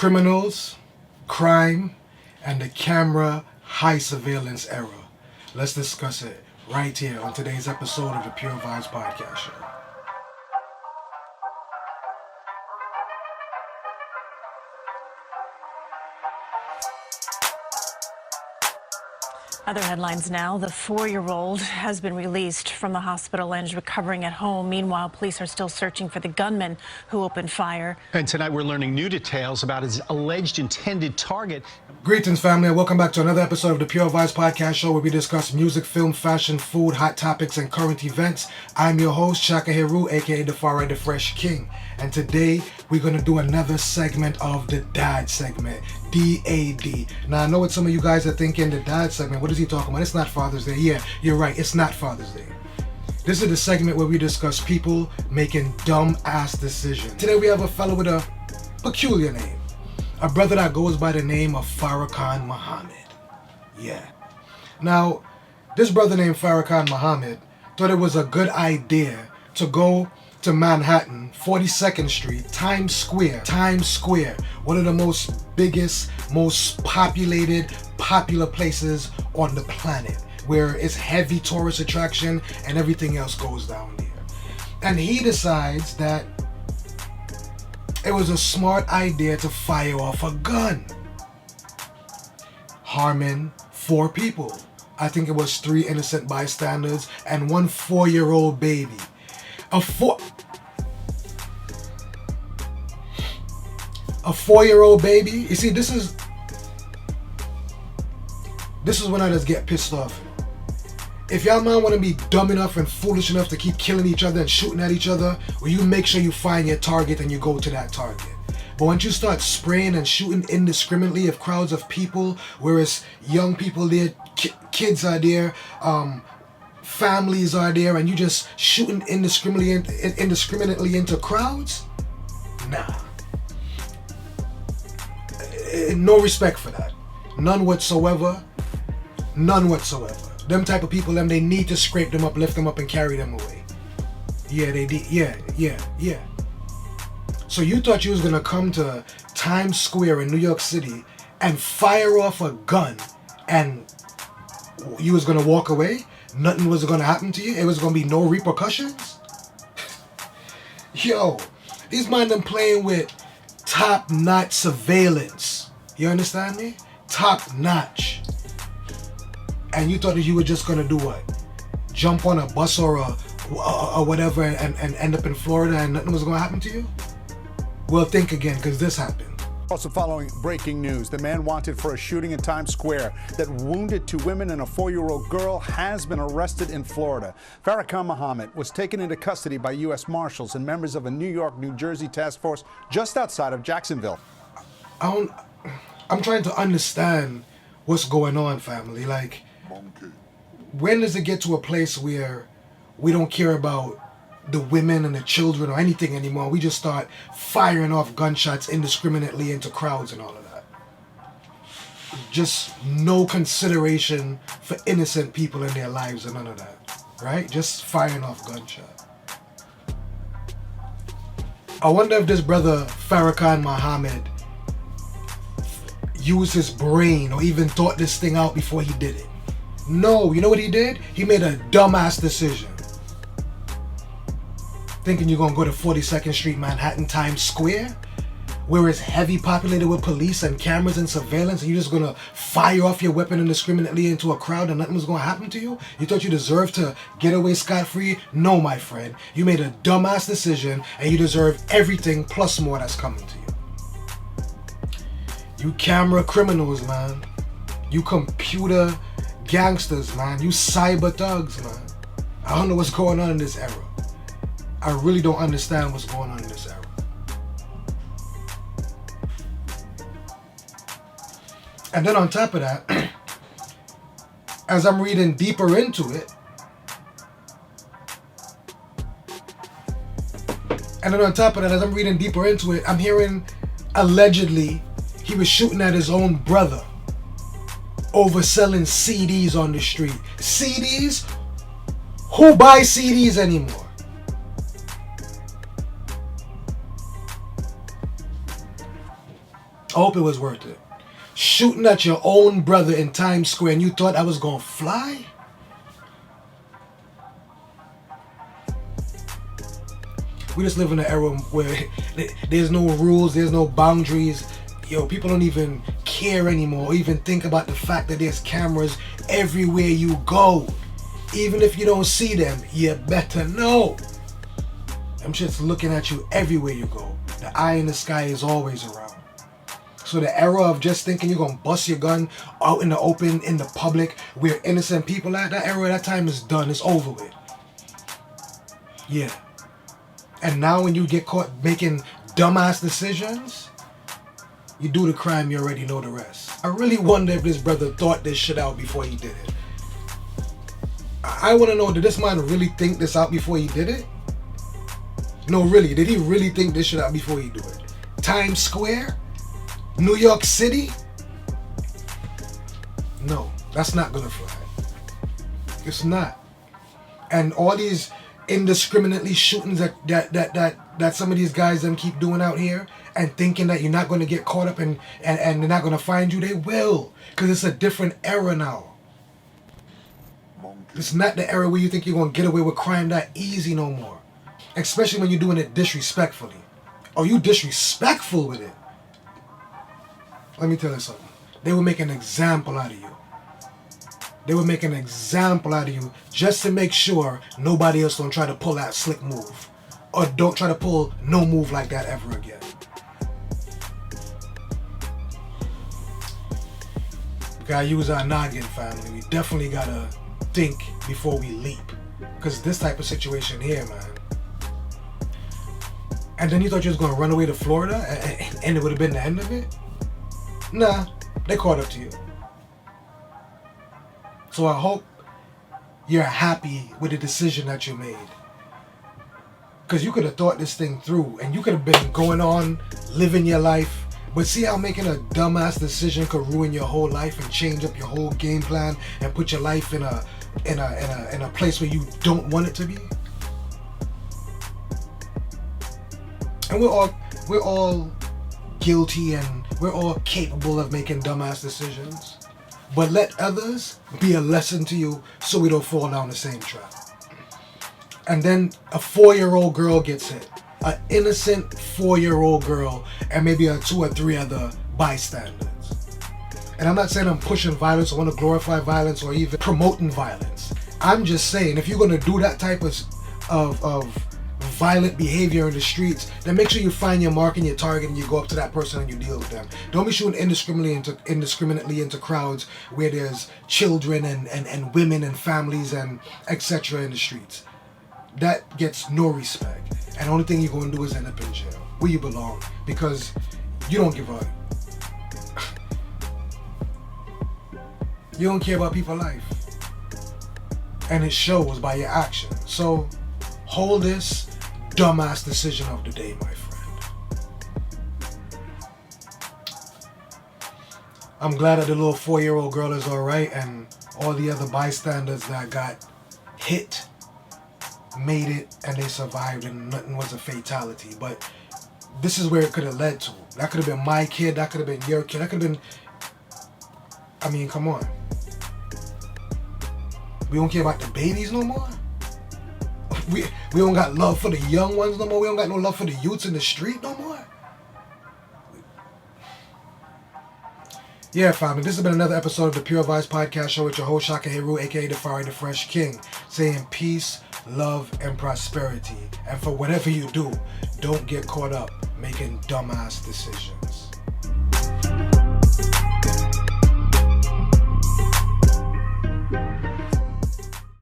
criminals, crime, and the camera high surveillance era. Let's discuss it right here on today's episode of the Pure Vibes Podcast Show. Other headlines now. The 4-year-old has been released from the hospital and is recovering at home. Meanwhile, police are still searching for the gunman who opened fire. And tonight we're learning new details about his alleged intended target. Greetings, family, and welcome back to another episode of the Pure Vibes Podcast Show, where we discuss music, film, fashion, food, hot topics, and current events. I'm your host, Chaka Heru, aka the Far Right, the Fresh King. And today we're going to do another segment of the Dad segment, D.AD. Now, I know what some of you guys are thinking, the Dad segment, what is he talking about? It's not Father's Day. Yeah, you're right, it's not Father's Day. This is the segment where we discuss people making dumb-ass decisions. Today we have a fellow with a peculiar name. A brother that goes by the name of Farrakhan Muhammad. Yeah. Now, this brother named Farrakhan Muhammad thought it was a good idea to go to Manhattan, 42nd Street, Times Square, one of the biggest, most popular places on the planet, where it's heavy tourist attraction and everything else goes down there. And he decides that it was a smart idea to fire off a gun, harming 4 people. I think it was 3 innocent bystanders and 1 4-year-old baby. A 4-year-old baby. You see, this is when I just get pissed off. If y'all man want to be dumb enough and foolish enough to keep killing each other and shooting at each other, well, you make sure you find your target and you go to that target. But once you start spraying and shooting indiscriminately of crowds of people, whereas young people there, kids are there, families are there, and you just shooting indiscriminately into crowds, nah. No respect for that. None whatsoever. Them type of people, they need to scrape them up, lift them up, and carry them away. Yeah, they did. Yeah. So you thought you was gonna come to Times Square in New York City and fire off a gun and you was gonna walk away? Nothing was gonna happen to you? It was gonna be no repercussions? Yo, these man them playing with top-notch surveillance. You understand me? Top-notch. And you thought that you were just gonna do what? Jump on a bus or whatever and end up in Florida and nothing was gonna happen to you? Well, think again, because this happened. Also following breaking news, the man wanted for a shooting in Times Square that wounded 2 women and a 4-year-old girl has been arrested in Florida. Farrakhan Muhammad was taken into custody by U.S. Marshals and members of a New York-New Jersey task force just outside of Jacksonville. I'm trying to understand what's going on, family. Like, when does it get to a place where we don't care about the women and the children or anything anymore? We just start firing off gunshots indiscriminately into crowds and all of that. Just no consideration for innocent people in their lives and none of that, right? Just firing off gunshots. I wonder if this brother Farrakhan Muhammad used his brain or even thought this thing out before he did it. No, you know what he did? He made a dumbass decision. Thinking you're gonna go to 42nd Street, Manhattan, Times Square, where it's heavy populated with police and cameras and surveillance, and you're just gonna fire off your weapon indiscriminately into a crowd and nothing was gonna happen to you? You thought you deserved to get away scot-free? No, my friend. You made a dumbass decision and you deserve everything plus more that's coming to you. You camera criminals, man. You computer gangsters, man. You cyber thugs, man. I don't know what's going on in this era. I really don't understand what's going on in this era. And then on top of that, as I'm reading deeper into it, I'm hearing allegedly he was shooting at his own brother over selling CDs on the street. CDs? Who buys CDs anymore? I hope it was worth it. Shooting at your own brother in Times Square and you thought I was gonna fly? We just live in an era where there's no rules, there's no boundaries. Yo, people don't even care anymore, or even think about the fact that there's cameras everywhere you go. Even if you don't see them, you better know. Them shit's looking at you everywhere you go. The eye in the sky is always around. So the era of just thinking you're gonna bust your gun out in the open, in the public, where innocent people at, that era, that time is done, it's over with. Yeah. And now when you get caught making dumbass decisions, you do the crime, you already know the rest. I really wonder if this brother thought this shit out before he did it. I want to know, did this man really think this out before he did it? No, really, did he really think this shit out before he do it? Times Square? New York City? No, that's not gonna fly. It's not. And all these indiscriminately shootings that some of these guys them keep doing out here and thinking that you're not going to get caught up and they're not going to find you, they will, because it's a different era now. It's not the era where you think you're going to get away with crime that easy no more, especially when you're doing it disrespectfully. Oh, you disrespectful with it? Let me tell you something. They will make an example out of you. They would make an example out of you just to make sure nobody else don't try to pull that slick move. Or don't try to pull no move like that ever again. We gotta use our noggin, family. We definitely gotta think before we leap. Because this type of situation here, man. And then you thought you was gonna run away to Florida and it would have been the end of it? Nah, they caught up to you. So I hope you're happy with the decision that you made. Because you could have thought this thing through and you could have been going on, living your life. But see how making a dumbass decision could ruin your whole life and change up your whole game plan and put your life in a place where you don't want it to be? And we're all guilty and we're all capable of making dumbass decisions. But let others be a lesson to you so we don't fall down the same trap. And then a 4-year-old girl gets hit. An innocent 4-year-old girl and maybe 2 or 3 other bystanders. And I'm not saying I'm pushing violence or want to glorify violence or even promoting violence. I'm just saying if you're going to do that type of violent behavior in the streets, then make sure you find your mark and your target and you go up to that person and you deal with them. Don't be shooting indiscriminately into crowds where there's children and women and families and etc. in the streets. That gets no respect. And the only thing you're going to do is end up in jail, where you belong, because you don't give a... You don't care about people's life. And it shows by your actions. So hold this dumbass decision of the day, my friend. I'm glad that the little 4-year-old girl is alright and all the other bystanders that got hit made it and they survived and nothing was a fatality. But this is where it could have led to. That could have been my kid, that could have been your kid, that could have been... I mean, come on. We don't care about the babies no more? We don't got love for the young ones no more? We don't got no love for the youths in the street no more? Yeah, family, this has been another episode of the Pure Vibez Podcast Show with your host, Shaka Heru, aka the Farrakhan the Fresh King, saying peace, love, and prosperity. And for whatever you do, don't get caught up making dumbass decisions.